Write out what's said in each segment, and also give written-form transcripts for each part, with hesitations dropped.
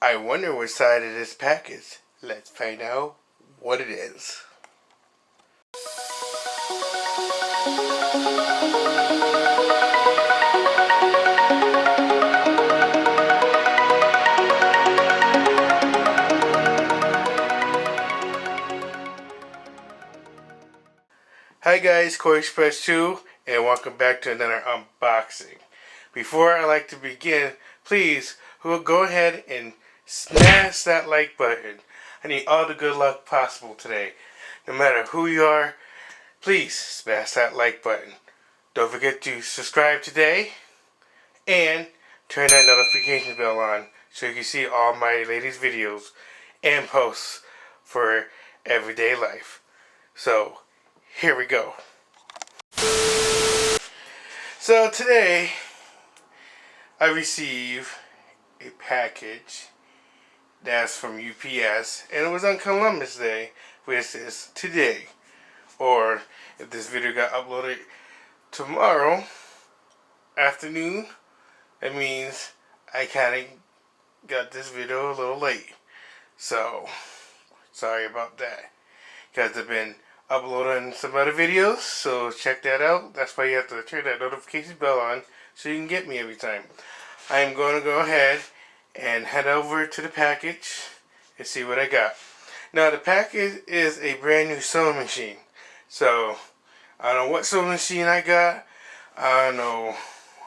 I wonder which side of this package. Let's find out what it is. Hi guys, Koreyexpress2 and welcome back to another unboxing. Before I like to begin, please go ahead and smash that like button. I need all the good luck possible today. No matter who you are, please smash that like button. Don't forget to subscribe today and turn that notification bell on so you can see all my latest videos and posts for everyday life. So, here we go. So today I receive a package that's from UPS, and it was on Columbus Day, which is today. Or if this video got uploaded tomorrow afternoon, that means I kinda got this video a little late. So sorry about that, because I've been uploading some other videos, so check that out. That's why you have to turn that notification bell on so you can get me every time. I am going to go ahead and head over to the package and see what I got. Now the package is a brand new sewing machine. So I don't know what sewing machine I got. I don't know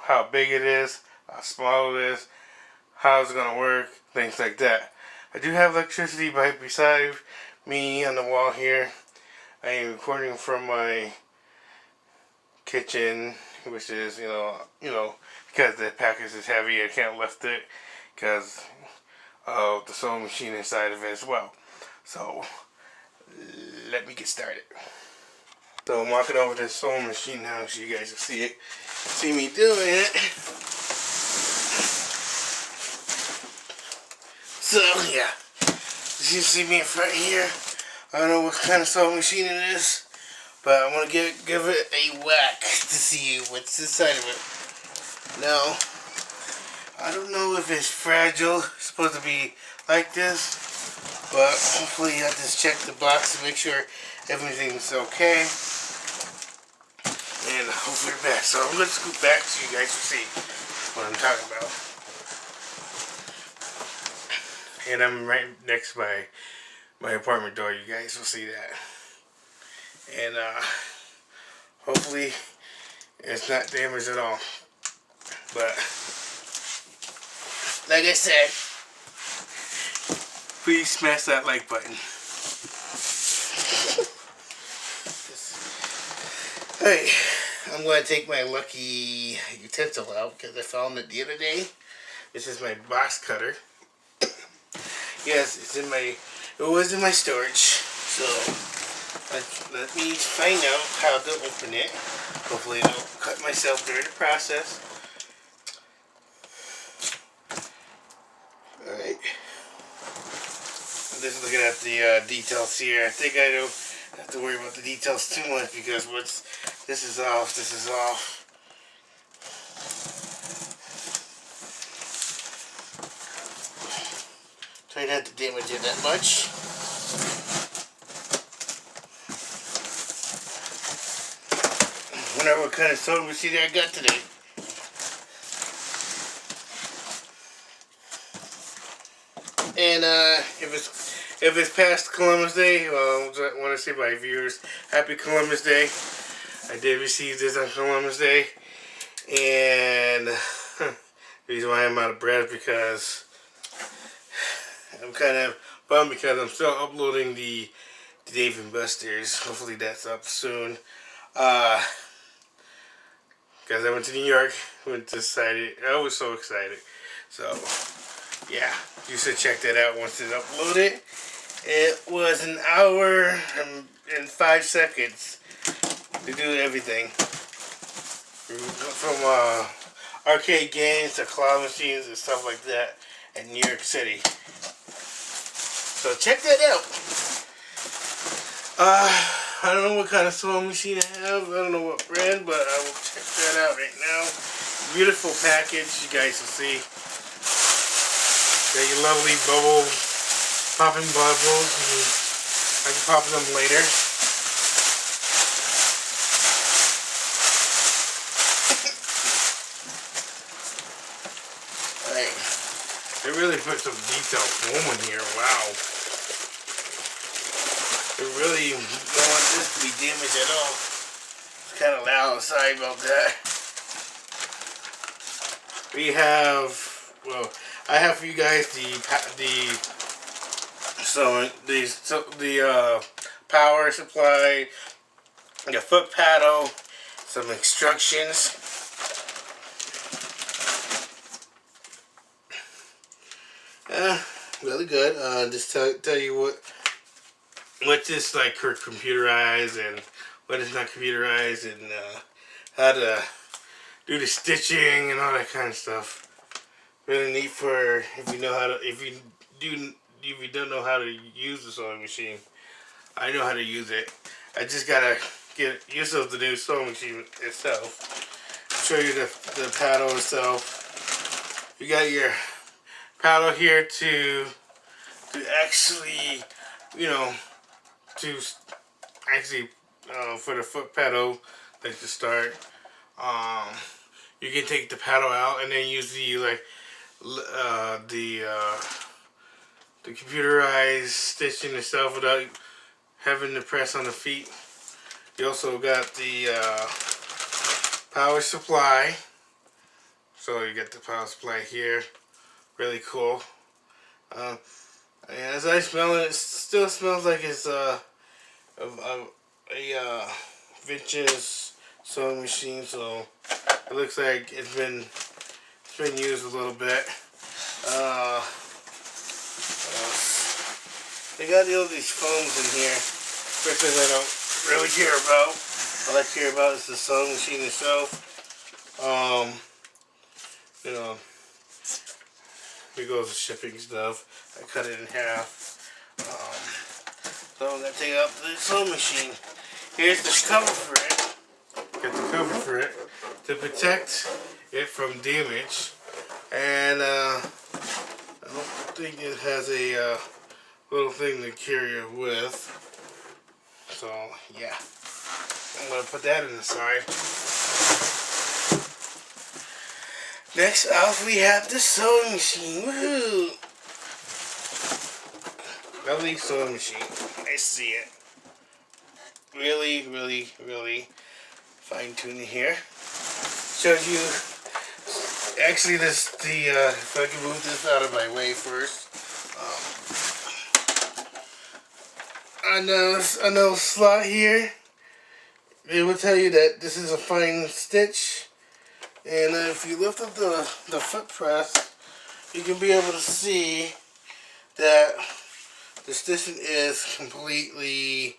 how big it is, how small it is, how it's going to work, things like that. I do have electricity right beside me on the wall here. I am recording from my kitchen, which is, you know, because the package is heavy, I can't lift it because of the sewing machine inside of it as well. So, let me get started. So I'm walking over to the sewing machine now so you guys can see me doing it. So, yeah, as you see me in front here, I don't know what kind of sewing machine it is, but I'm going to give it a whack to see what's inside of it. Now, I don't know if it's fragile, it's supposed to be like this, but hopefully I just check the box to make sure everything's okay. And hopefully the back. So I'm going to scoot back so you guys can see what I'm talking about. And I'm right next to my apartment door, you guys will see that. And hopefully it's not damaged at all. But like I said, please smash that like button. Alright, I'm going to take my lucky utensil out because I found it the other day. This is my box cutter. Yes, it was in my storage, so let me find out how to open it. Hopefully I don't cut myself during the process. Alright, I'm just looking at the details here. I think I don't have to worry about the details too much because this is off. Try not to damage it that much. I wonder what kind of sewing machine I got today. And if it's past Columbus Day, well, I want to say to my viewers, happy Columbus Day. I did receive this on Columbus Day, and the reason why I'm out of breath because I'm kind of bummed because I'm still uploading the Dave & Buster's. Hopefully that's up soon. Because I went to New York, I was so excited. So, yeah, you should check that out once it's uploaded. It was an hour and 5 seconds to do everything. From arcade games to claw machines and stuff like that in New York City. So check that out. I don't know what kind of sewing machine I have. I don't know what brand, but I will check that out right now. Beautiful package, you guys will see. Got your lovely bubble, popping bubbles. I can pop them later. Alright. They really put some detailed foam in here. Wow. They really don't want this to be damaged at all. It's kind of loud. Sorry about that. We have, well, I have for you guys the power supply, the foot paddle, some instructions. Really good. Just tell you what this like computerized and what is not computerized, and how to do the stitching and all that kind of stuff. Really neat for if you know how to, if you don't know how to use the sewing machine. I know how to use it. I just gotta get used to the new sewing machine itself. I'll show you the paddle itself. You got your paddle here to actually, you know, for the foot pedal, like to start. You can take the paddle out and then use the the computerized stitching itself without having to press on the feet. You also got the power supply. So you get the power supply here. Really cool. And as I smell it, it still smells like it's a vintage sewing machine. So it looks like it's been used a little bit. They got all these foams in here. First thing I don't really care about. All I care about is the sewing machine itself. You know, here goes the shipping stuff. I cut it in half. So I'm gonna take out the sewing machine. Here's the cover for it. Got the cover for it to protect it from damage. And I don't think it has a little thing to carry it with. So yeah, I'm gonna put that in the side. Next off, we have the sewing machine. Woohoo! Lovely sewing machine. I see it. Really, really, really fine-tuned here. Shows you. Actually, if I can move this out of my way first. On the slot here, it will tell you that this is a fine stitch. And if you lift up the foot press, you can be able to see that the stitching is completely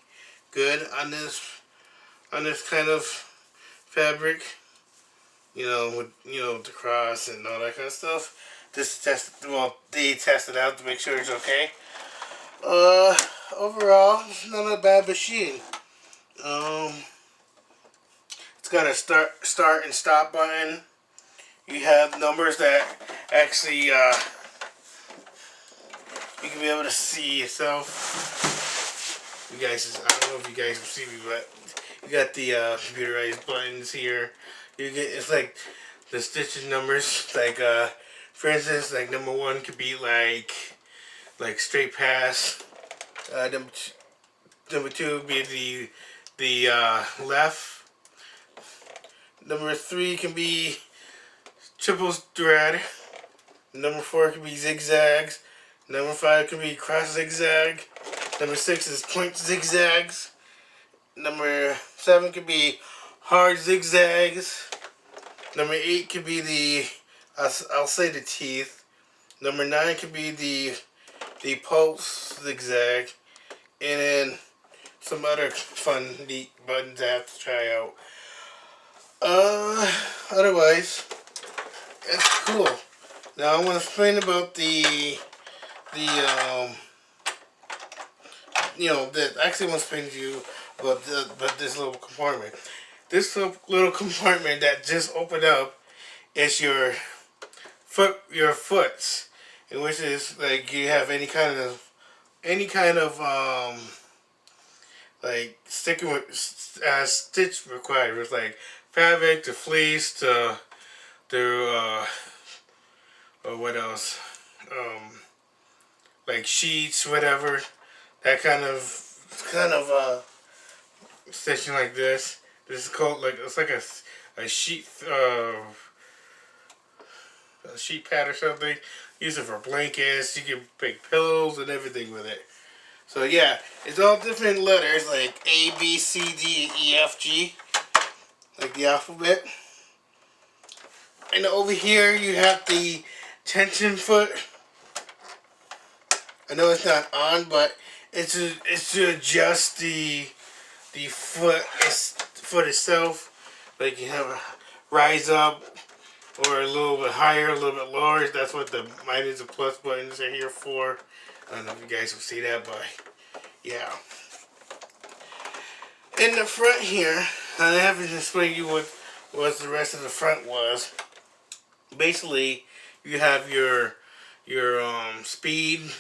good on this kind of fabric. You know, with the cross and all that kind of stuff. This they tested out to make sure it's okay. Overall, it's not a bad machine. It's got a start and stop button. You have numbers that actually you can be able to see yourself. You guys, I don't know if you guys can see me, but you got the computerized buttons here. You get, it's like the stitching numbers. Like for instance, like number 1 could be like straight pass. Number 2 would be the left. Number 3 can be triple thread. Number 4 can be zigzags. Number 5 can be cross zigzag. Number 6 is point zigzags. Number 7 could be hard zigzags. Number 8 could be I'll say the teeth. Number 9 could be the pulse zigzag. And then some other fun, neat buttons I have to try out. Otherwise, it's cool. Now I want to explain about I actually want to explain to you about this little compartment. This little compartment that just opened up is your foots. in which is like you have any kind of like stitch required. It's like fabric to fleece to or what else? Like sheets, whatever. That kind of stitching like this. This is called like it's like a sheet pad or something. Use it for blankets. You can make pillows and everything with it. So yeah, it's all different letters like A, B, C, D, E, F, G, like the alphabet. And over here you have the tension foot. I know it's not on, but it's to adjust the foot itself. Like you have a rise up or a little bit higher, a little bit lower. That's what the minus and plus buttons are here for. I don't know if you guys will see that, but yeah. In the front here, I haven't explained you what the rest of the front was. Basically, you have your speed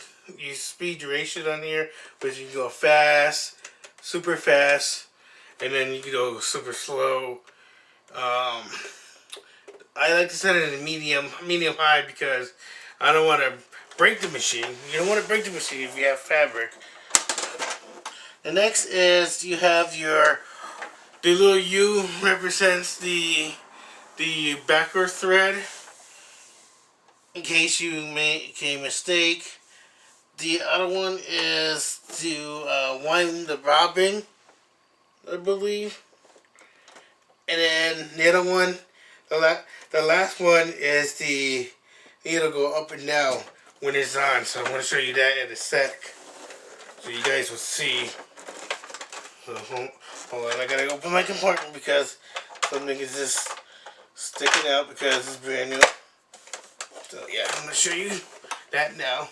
duration on here, which you can go fast, super fast, and then you can go super slow. I like to set it in medium high because I don't want to break the machine. You don't want to break the machine if you have fabric. The next is you have the little U represents the backer thread in case you make a mistake. The other one is to wind the bobbin, I believe. And then the other one, the last one is it'll go up and down when it's on. So I'm going to show you that in a sec, so you guys will see. So hold on, I gotta open my compartment because something is just sticking out because it's brand new. So yeah, I'm gonna show you that now.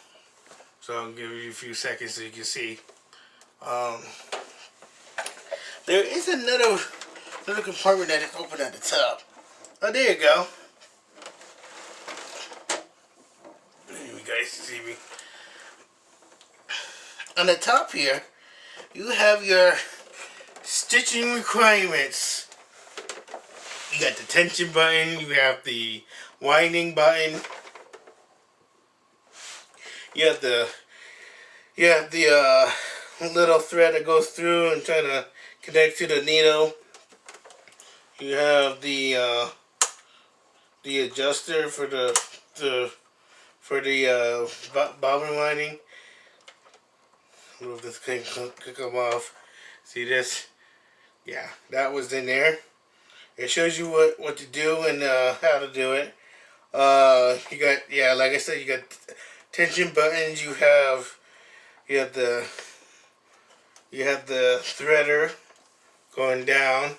So I'll give you a few seconds so you can see. There is another compartment that is open at the top. Oh, there you go. You guys see me. On the top here, you have your stitching requirements. You got the tension button, you have the winding button, you have the little thread that goes through and trying to connect to the needle. You have the adjuster for the bobbin winding. I don't know if this could come off. See this? Yeah, that was in there. It shows you what to do and how to do it. You got, yeah, like I said, you got tension buttons. You have the threader going down.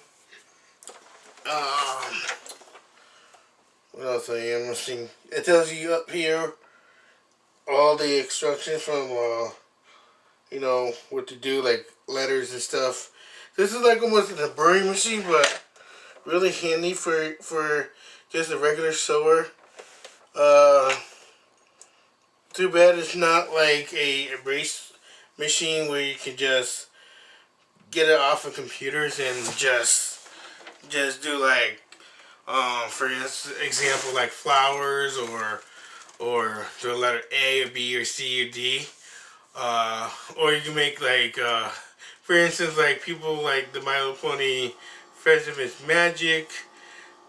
What else I am missing? It tells you up here all the instructions from you know what to do, like letters and stuff. This is like almost a burring machine, but really handy for just a regular sewer. Too bad it's not like a brace machine where you can just get it off of computers and just do like for example like flowers or the letter A or B or C or D, or you can make like for instance like people like the My Little Pony Festival's Magic.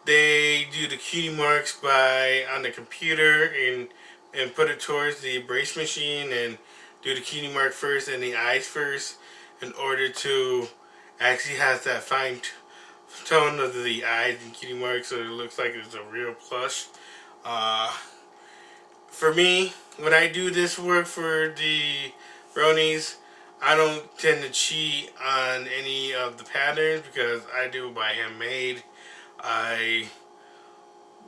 They do the cutie marks on the computer and put it towards the brace machine and do the cutie mark first and the eyes first in order to actually have that fine tone of the eyes and cutie marks so it looks like it's a real plush. For me, when I do this work for the bronies, I don't tend to cheat on any of the patterns because I do it by handmade. I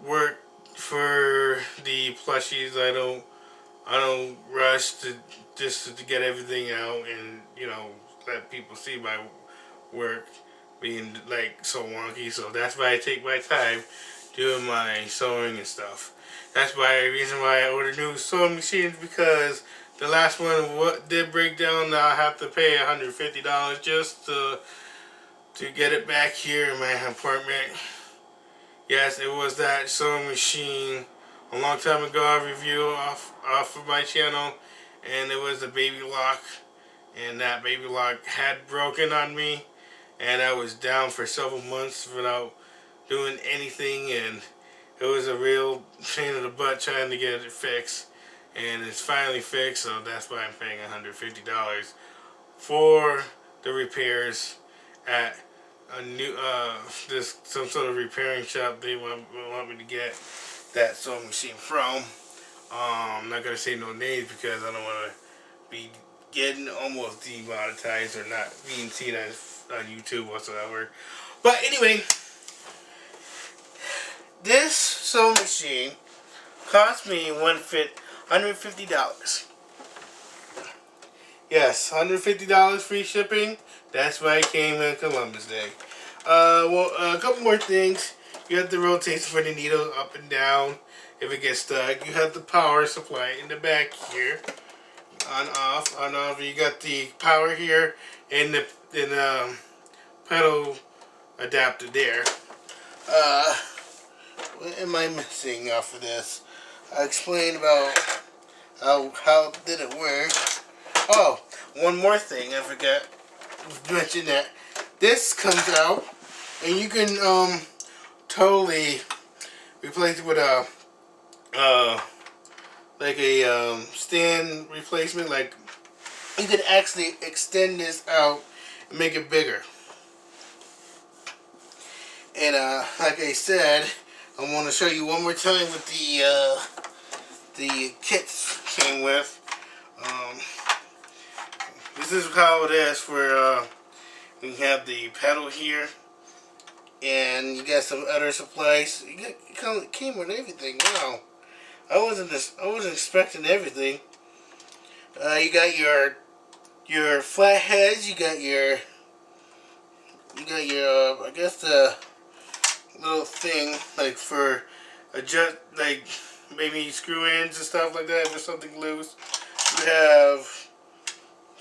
work for the plushies. I don't rush to get everything out and let people see my work being like so wonky. So that's why I take my time doing my sewing and stuff. That's the reason why I ordered new sewing machines, because the last one did break down. Now I have to pay $150 just to get it back here in my apartment. Yes, it was that sewing machine a long time ago I reviewed off of my channel, and it was a baby lock, and that baby lock had broken on me, and I was down for several months without doing anything, and it was a real pain in the butt trying to get it fixed, and it's finally fixed. So that's why I'm paying $150 for the repairs at a new some sort of repairing shop they want me to get that sewing machine from. I'm not gonna say no names because I don't want to be getting almost demonetized or not being seen on YouTube whatsoever. But anyway, this sewing machine cost me $150. Yes, $150 free shipping. That's why it came on Columbus Day. A couple more things. You have the rotation for the needle up and down if it gets stuck. You have the power supply in the back here. On off, on off. You got the power here and the pedal adapter there. What am I missing off of this? I explained about how did it work. Oh, one more thing I forgot to mention, that this comes out and you can totally replace it with a like a stand replacement. Like, you can actually extend this out and make it bigger. And like I said, I want to show you one more time what the kits came with. This is how it is. For we have the pedal here, and you got some other supplies. It came with everything. Wow, I wasn't expecting everything. You got your flat heads. You got your I guess the little thing like for adjust, like maybe screw ins and stuff like that if there's something loose. You have,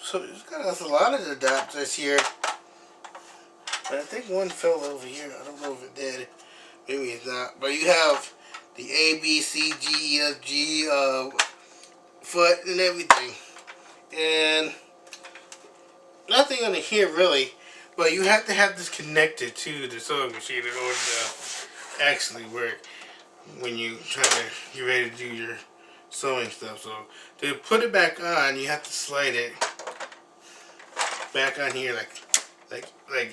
so it's got a lot of adapters here, but I think one fell over here. I don't know if it did. Maybe it's not. But you have the A, B, C, G, E, F, G foot and everything, and nothing under here really. But you have to have this connected to the sewing machine in order to actually work when you try to get ready to do your sewing stuff. So to put it back on, you have to slide it back on here like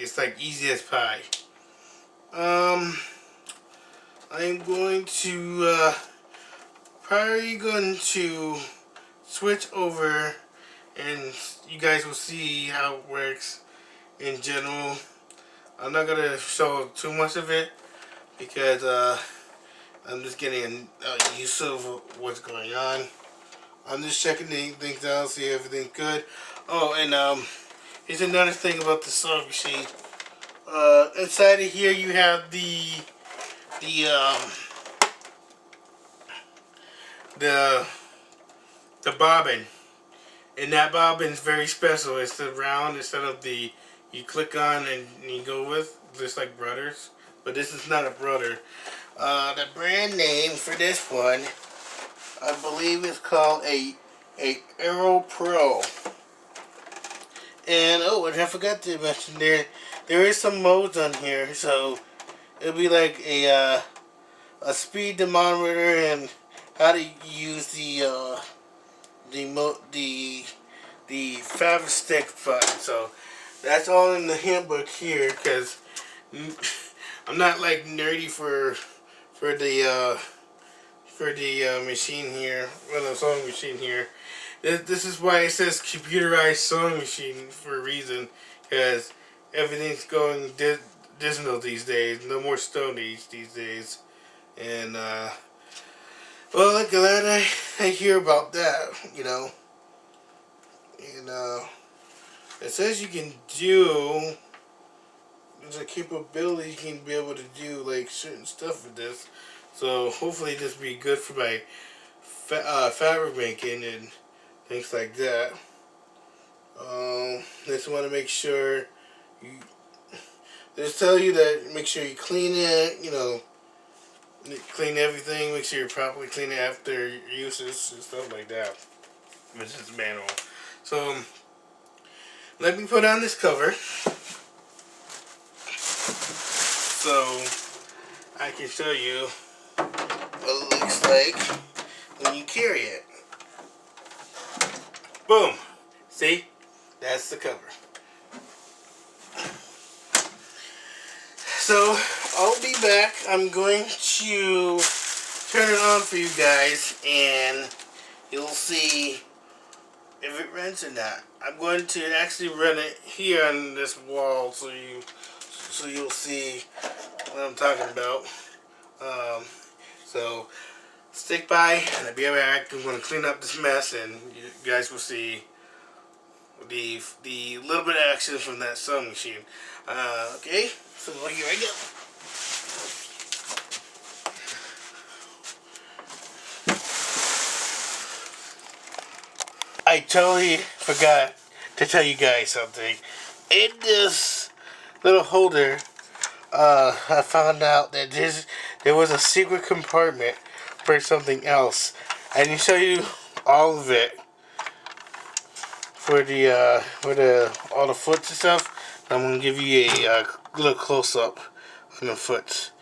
it's like easy as pie. I'm going to probably going to switch over, and you guys will see how it works in general. I'm not gonna show too much of it because I'm just getting used to what's going on. I'm just checking things out, see if everything's good. Oh, and here's another thing about the sewing machine. Inside of here you have the bobbin, and that bobbin is very special. It's the round instead of the you click on and you go with, just like Brothers, but this is not a Brother. The brand name for this one, I believe, is called a Aero Pro. And oh, and I forgot to mention there is some modes on here, so it'll be like a speed thermometer and how to use the fabric stick button. So that's all in the handbook here, because I'm not like nerdy for the machine here, well, the sewing machine here. This is why it says computerized sewing machine for a reason, because everything's going digital these days. No more Stone Age these days. And well, I'm glad I hear about that, you know. And it says you can do there's a capability you can be able to do like certain stuff with this. So hopefully this will be good for my fabric making and things like that. Just want to make sure you just tell you that make sure you clean it. You know, clean everything. Make sure you properly clean it after uses and stuff like that. This is manual. So let me put on this cover so I can show you what it looks like when you carry it. Boom! See? That's the cover. So I'll be back. I'm going to turn it on for you guys and you'll see if it runs or not. I'm going to actually run it here on this wall so you'll see what I'm talking about. So stick by and I'll be right back. I'm going to clean up this mess and you guys will see the little bit of action from that sewing machine. Okay, so here I go. I totally forgot to tell you guys something. In this little holder, I found out that there was a secret compartment for something else. I didn't show you all of it for all the foots and stuff. I'm gonna give you a little close up on the foots.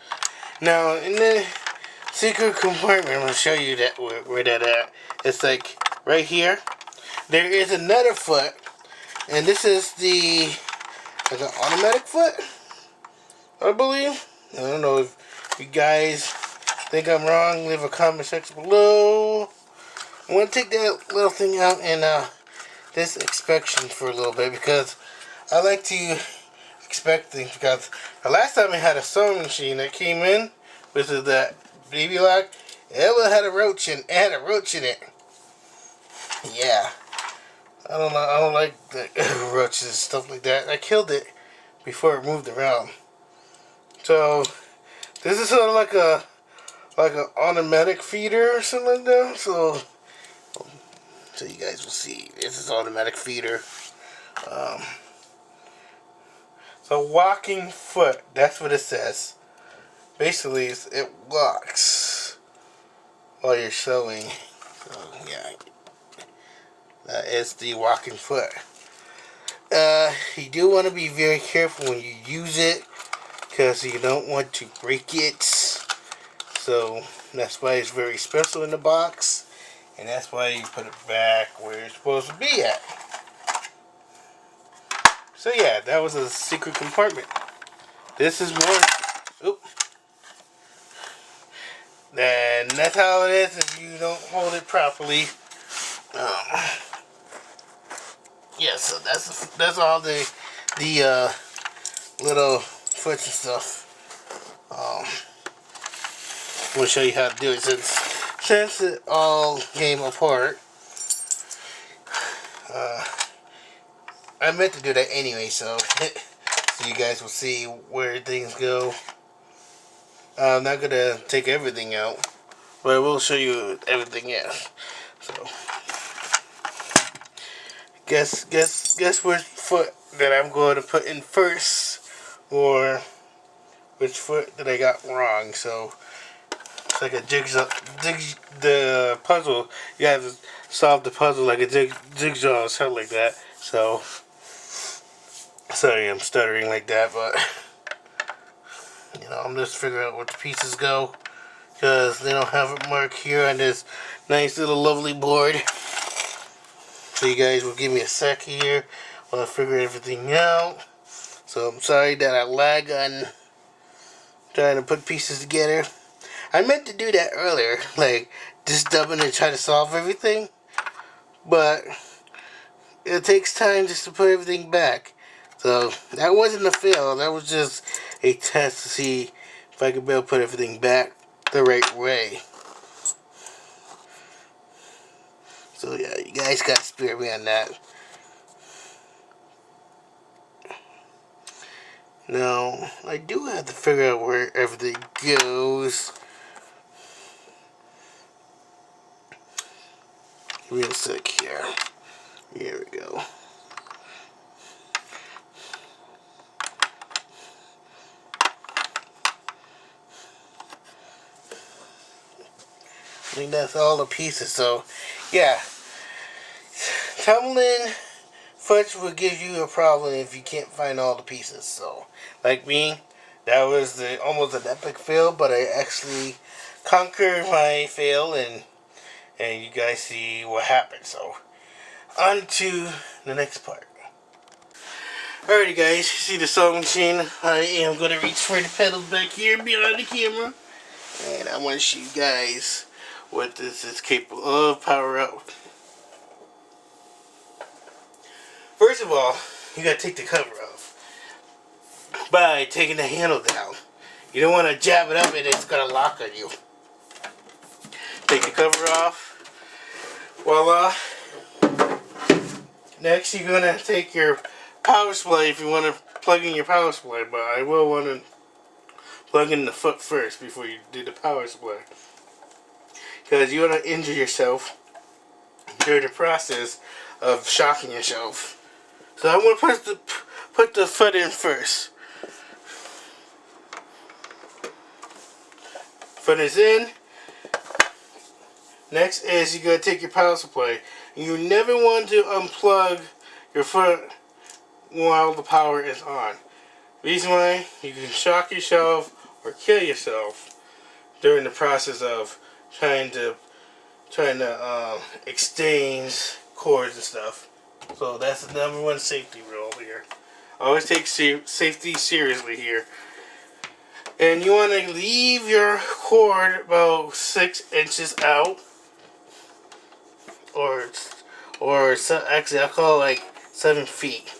Now in the secret compartment, I'm gonna show you that where that at. It's like right here. There is another foot, and this is like an automatic foot, I believe. I don't know if you guys think I'm wrong. Leave a comment section below. I'm gonna take that little thing out and this inspection for a little bit because I like to inspect things because the last time I had a sewing machine that came in with that baby lock, it had a roach in it. Yeah. I don't like the roaches and stuff like that. I killed it before it moved around. So this is sort of like an automatic feeder or something like that. So you guys will see. This is automatic feeder. So walking foot. That's what it says. Basically, it walks while you're sewing. So yeah. That is the walking foot. You do want to be very careful when you use it because you don't want to break it. So that's why it's very special in the box, and that's why you put it back where it's supposed to be at. So yeah, that was a secret compartment. This is more. Oop. And that's how it is if you don't hold it properly. Yeah, so that's all the little foots and stuff. I'm gonna show you how to do it since it all came apart. I meant to do that anyway, so so you guys will see where things go. I'm not gonna take everything out, but I will show you everything else. So guess which foot that I'm going to put in first, or which foot that I got wrong. So it's like a jigsaw. The puzzle. You have to solve the puzzle like a jigsaw or something like that. So sorry, I'm stuttering like that, but you know, I'm just figuring out where the pieces go because they don't have it marked here on this nice little lovely board. So you guys will give me a sec here while I figure everything out. So I'm sorry that I lag on trying to put pieces together. I meant to do that earlier, like just dubbing and try to solve everything, but it takes time just to put everything back. So that wasn't a fail, that was just a test to see if I could be able to put everything back the right way. So yeah, you guys got to spare me on that. Now, I do have to figure out where everything goes. Give me a sec here. Here we go. I think that's all the pieces, so yeah. Tumbling footage will give you a problem if you can't find all the pieces. So, like me, that was almost an epic fail, but I actually conquered my fail, and you guys see what happened. So, on to the next part. Alrighty guys, you see the sewing machine. I am going to reach for the pedals back here behind the camera. And I want to show you guys what this is capable of. Power up. First of all, you got to take the cover off by taking the handle down. You don't want to jab it up and it's going to lock on you. Take the cover off. Voila. Next, you're going to take your power supply if you want to plug in your power supply, but I will want to plug in the foot first before you do the power supply, because you want to injure yourself during the process of shocking yourself. So I'm going to put the foot in first. Foot is in. Next is you're going to take your power supply. You never want to unplug your foot while the power is on. Reason why, you can shock yourself or kill yourself during the process of trying to exchange cords and stuff. So that's the number one safety rule here. Always take safety seriously here. And you want to leave your cord about 6 inches out, or actually I'll call it like 7 feet.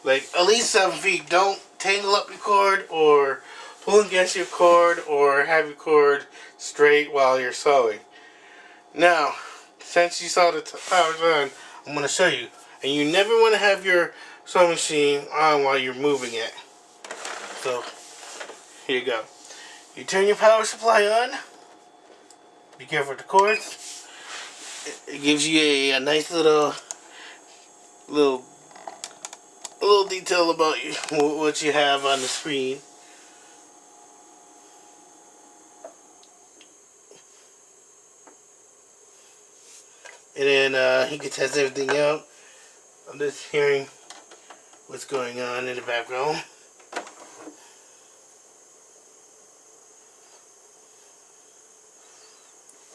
Like at least 7 feet. Don't tangle up your cord or pull against your cord or have your cord straight while you're sewing. Now, since you saw the power's on, I'm going to show you. And you never want to have your sewing machine on while you're moving it. So, here you go. You turn your power supply on. Be careful with the cords. It gives you a nice little detail about you, what you have on the screen. And then he can test everything out. I'm just hearing what's going on in the background.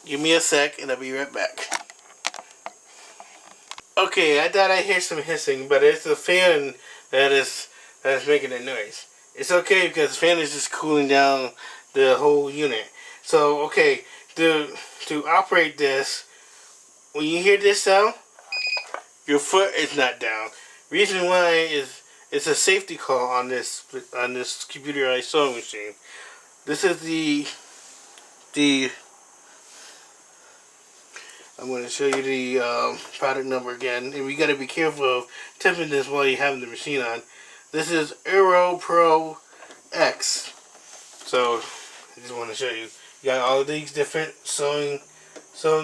Give me a sec and I'll be right back. Okay, I thought I hear some hissing, but it's the fan that is making the noise. It's okay because the fan is just cooling down the whole unit. So okay, to operate this, when you hear this sound, your foot is not down. Reason why is it's a safety call on this computerized sewing machine. This is the I'm going to show you the product number again, and we got to be careful of tipping this while you're having the machine on. This is Aero Pro X. So I just want to show you. You got all of these different sewing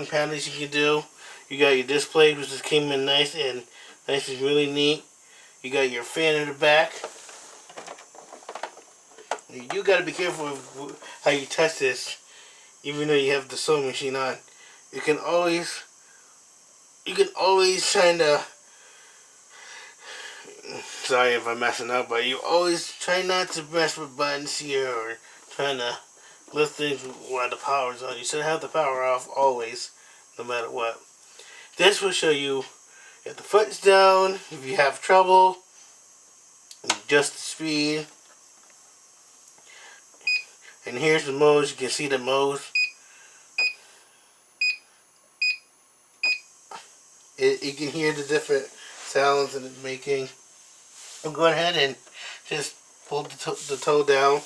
panels you can do. You got your display, which just came in nice and really neat. You got your fan in the back. You got to be careful of how you touch this, even though you have the sewing machine on. You can always try to, sorry if I'm messing up, but you always try not to mess with buttons here or trying to lift things while the power's on. You should have the power off always, no matter what. This will show you if the foot's down, if you have trouble, adjust the speed. And here's the modes. You can see the modes. You can hear the different sounds that it's making. I'm going ahead and just pull the toe down.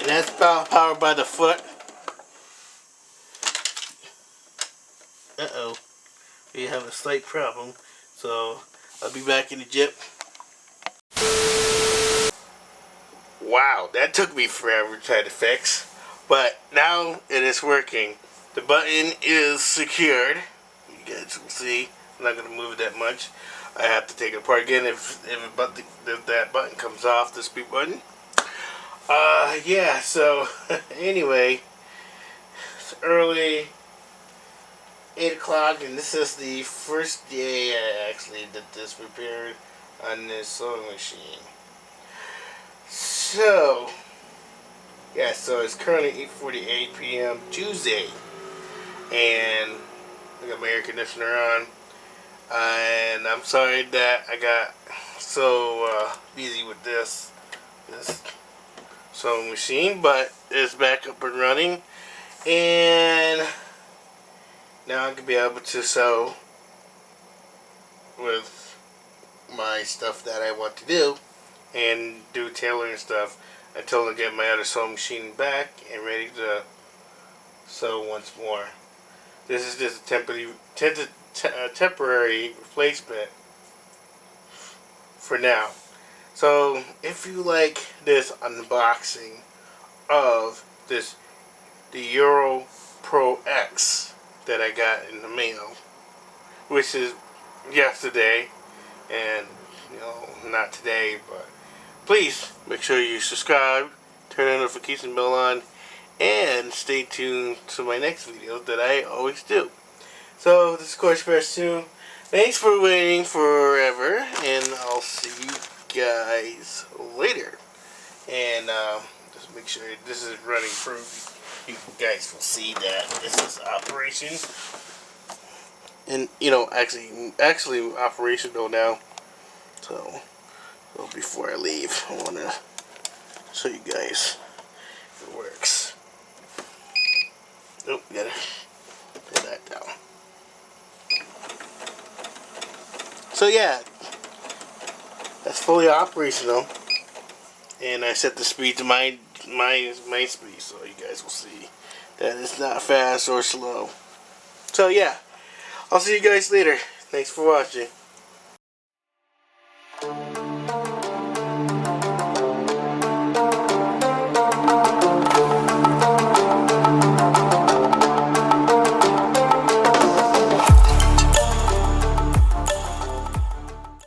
And that's powered by the foot. we have a slight problem. So I'll be back in the jip. Wow, that took me forever to try to fix, but now it is working. The button is secured. You guys will see. I'm not going to move it that much. I have to take it apart again if that button comes off, the speed button. Yeah, so anyway, it's early, 8 o'clock, and this is the first day I actually did this repaired on this sewing machine. So, yeah, so it's currently 8:48 p.m. Tuesday, and I got my air conditioner on, and I'm sorry that I got so busy with this sewing machine, but it's back up and running, and now I can be able to sew with my stuff that I want to do and do tailoring stuff until I get my other sewing machine back and ready to sew once more. This is just a temporary replacement for now. So if you like this unboxing of the Euro Pro X that I got in the mail, which is yesterday, and not today, but please make sure you subscribe, turn the notification bell on, and stay tuned to my next videos that I always do. So this is Koreyexpress2. Thanks for waiting forever, and I'll see you guys later. And just make sure this is running proof. You guys will see that this is operation, and actually operational now. So before I leave, I want to show you guys if it works. Nope, gotta put that down. So yeah, that's fully operational, and I set the speed to my speed, so you guys will see that it's not fast or slow. So yeah, I'll see you guys later. Thanks for watching.